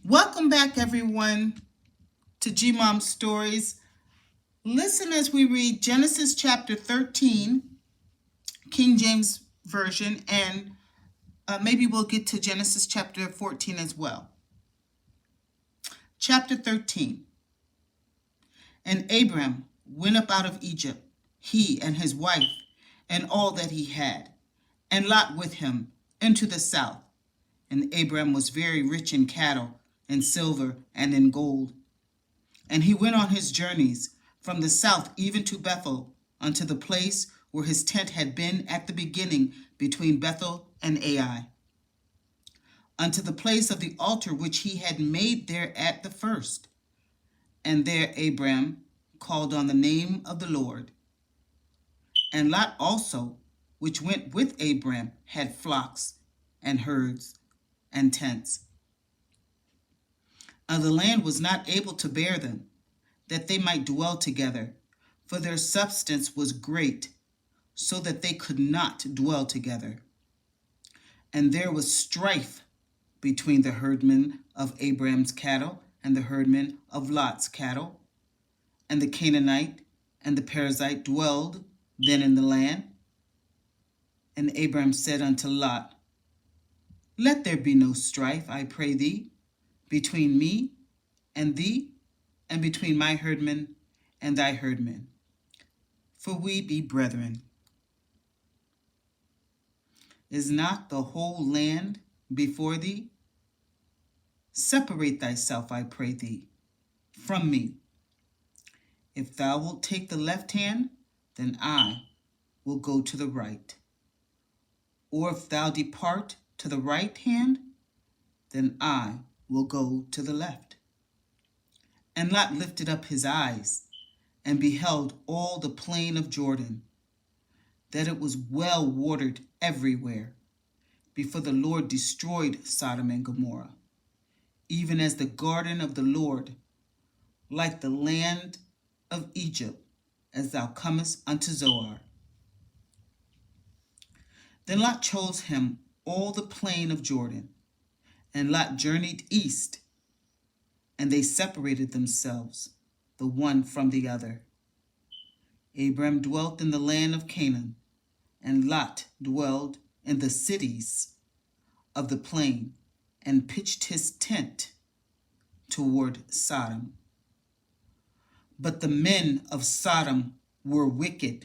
Welcome back, everyone, to G-Mom Stories. Listen as we read Genesis chapter 13, King James Version, and maybe we'll get to Genesis chapter 14 as well. Chapter 13. And Abram went up out of Egypt, he and his wife, and all that he had, and Lot with him, into the south. And Abram was very rich in cattle, in silver, and in gold. And he went on his journeys from the south even to Bethel, unto the place where his tent had been at the beginning between Bethel and Ai, unto the place of the altar which he had made there at the first. And there Abram called on the name of the Lord. And Lot also, which went with Abram, had flocks and herds and tents. And the land was not able to bear them, that they might dwell together, for their substance was great, so that they could not dwell together. And there was strife between the herdmen of Abram's cattle and the herdmen of Lot's cattle. And the Canaanite and the Perizzite dwelled then in the land. And Abram said unto Lot, Let there be no strife, I pray thee, between me and thee, and between my herdmen and thy herdmen, for we be brethren. Is not the whole land before thee? Separate thyself, I pray thee, from me. If thou wilt take the left hand, then I will go to the right. Or if thou depart to the right hand, then I will go to the left. And Lot lifted up his eyes and beheld all the plain of Jordan, that it was well watered everywhere, before the Lord destroyed Sodom and Gomorrah, even as the garden of the Lord, like the land of Egypt, as thou comest unto Zoar. Then Lot chose him all the plain of Jordan, and Lot journeyed east, and they separated themselves, the one from the other. Abram dwelt in the land of Canaan, and Lot dwelled in the cities of the plain, and pitched his tent toward Sodom. But the men of Sodom were wicked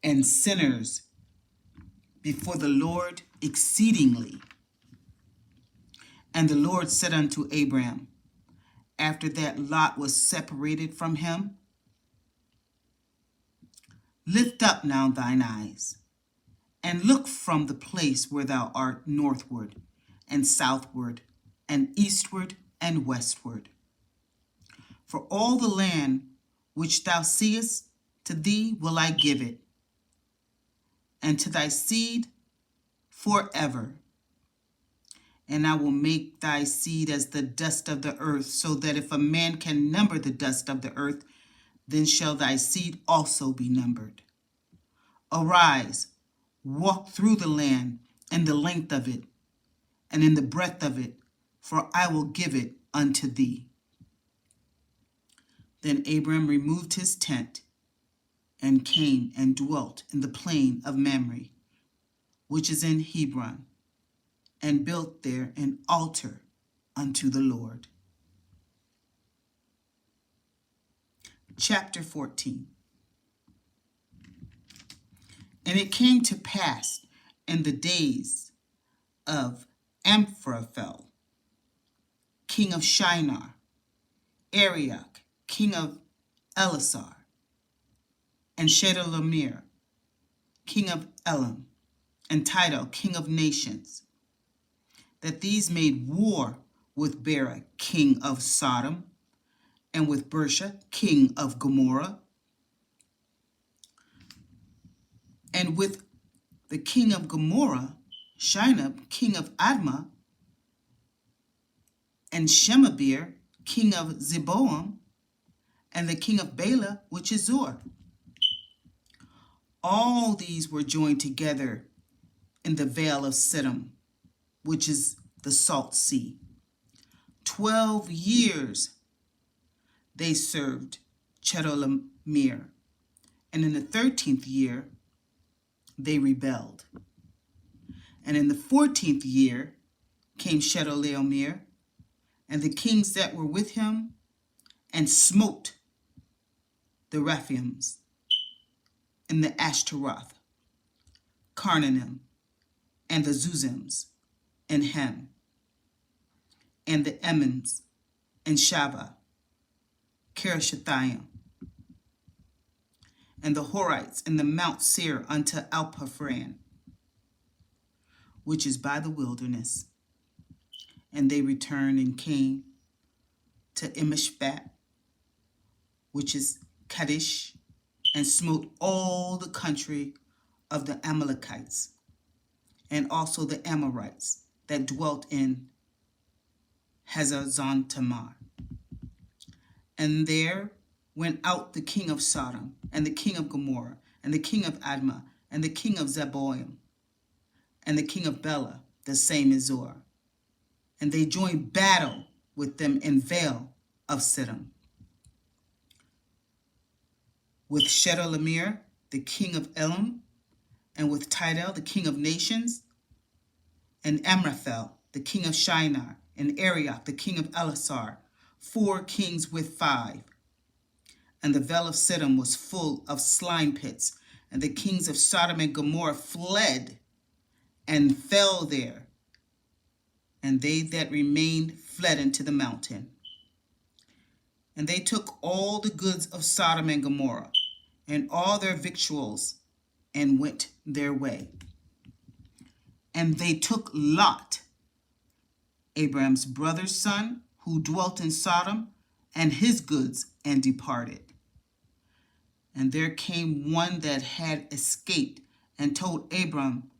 and sinners before the Lord exceedingly. And the Lord said unto Abram, after that Lot was separated from him, Lift up now thine eyes, and look from the place where thou art northward, and southward, and eastward, and westward. For all the land which thou seest, to thee will I give it, and to thy seed forever. And I will make thy seed as the dust of the earth, so that if a man can number the dust of the earth, then shall thy seed also be numbered. Arise, walk through the land in the length of it, and in the breadth of it, for I will give it unto thee. Then Abram removed his tent, and came and dwelt in the plain of Mamre, which is in Hebron, and built there an altar unto the Lord. Chapter 14. And it came to pass in the days of Amphraphel, king of Shinar, Arioch, king of Elasar, and Chedorlaomer, king of Elam, and Tidal, king of nations, that these made war with Bera, king of Sodom, and with Bersha, king of Gomorrah, and with the king of Gomorrah, Shinab, king of Admah, and Shemabir, king of Zeboam, and the king of Bela, which is Zor. All these were joined together in the vale of Siddim, which is the Salt Sea, 12 years they served Chedorlaomer, and in the 13th year they rebelled. And in the 14th year came Chedorlaomer and the kings that were with him, and smote the Rephaims, and the Ashtaroth, Karnaim, and the Zuzims, and Hem, and the Emmons, and Shava, Kerishathaim, and the Horites in the Mount Seir unto Alpaphran, which is by the wilderness. And they returned and came to Emishpat, which is Kadesh, and smote all the country of the Amalekites, and also the Amorites that dwelt in Hazazon Tamar. And there went out the king of Sodom, and the king of Gomorrah, and the king of Admah, and the king of Zeboim, and the king of Bela, the same as Zor. And they joined battle with them in Vale of Siddim, with Chedorlaomer, the king of Elam, and with Tidal, the king of nations, and Amraphel, the king of Shinar, and Arioch, the king of Elasar, 4 kings with 5. And the Vale of Siddim was full of slime pits, and the kings of Sodom and Gomorrah fled and fell there, and they that remained fled into the mountain. And they took all the goods of Sodom and Gomorrah, and all their victuals, and went their way. And they took Lot, Abraham's brother's son, who dwelt in Sodom, and his goods, and departed. And there came one that had escaped, and told Abram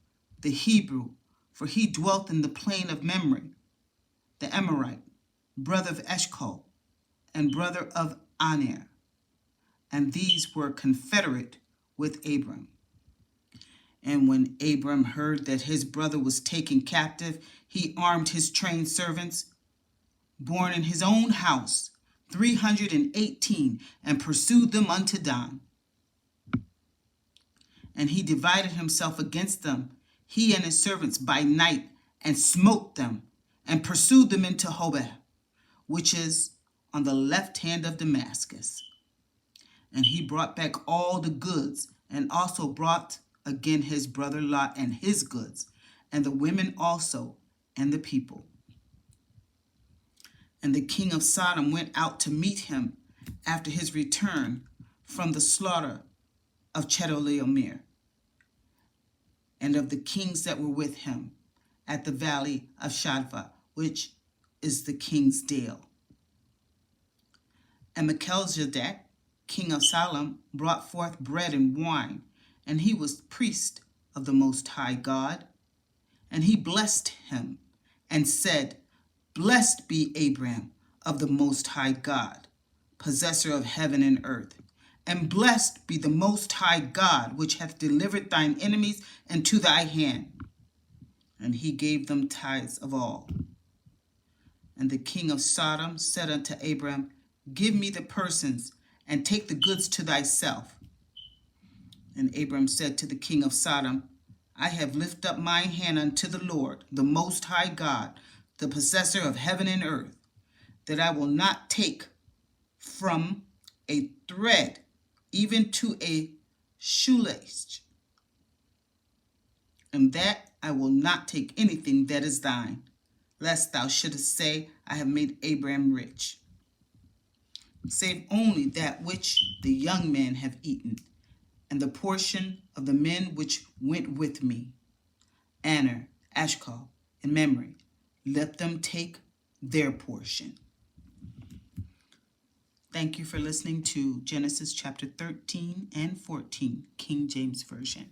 the Hebrew, for he dwelt in the plain of Mamre, the Amorite, brother of Eshcol, and brother of Aner. And these were confederate with Abram. And when Abram heard that his brother was taken captive, he armed his trained servants, born in his own house, 318, and pursued them unto Dan. And he divided himself against them, he and his servants, by night, and smote them, and pursued them into Hobah, which is on the left hand of Damascus. And he brought back all the goods, and also brought again his brother Lot and his goods, and the women also, and the people. And the king of Sodom went out to meet him after his return from the slaughter of Chedorlaomer, and of the kings that were with him at the valley of Shadva, which is the king's dale. And Melchizedek, king of Salem, brought forth bread and wine, and he was priest of the Most High God. And he blessed him and said, Blessed be Abram of the Most High God, possessor of heaven and earth. And blessed be the Most High God, which hath delivered thine enemies into thy hand. And he gave them tithes of all. And the king of Sodom said unto Abram, Give me the persons, and take the goods to thyself. And Abram said to the king of Sodom, I have lifted up mine hand unto the Lord, the Most High God, the possessor of heaven and earth, that I will not take from a thread even to a shoelace, and that I will not take anything that is thine, lest thou shouldest say, I have made Abram rich, save only that which the young men have eaten, and the portion of the men which went with me, Aner, Eshcol, and Mamre, let them take their portion. Thank you for listening to Genesis chapter 13 and 14, King James Version.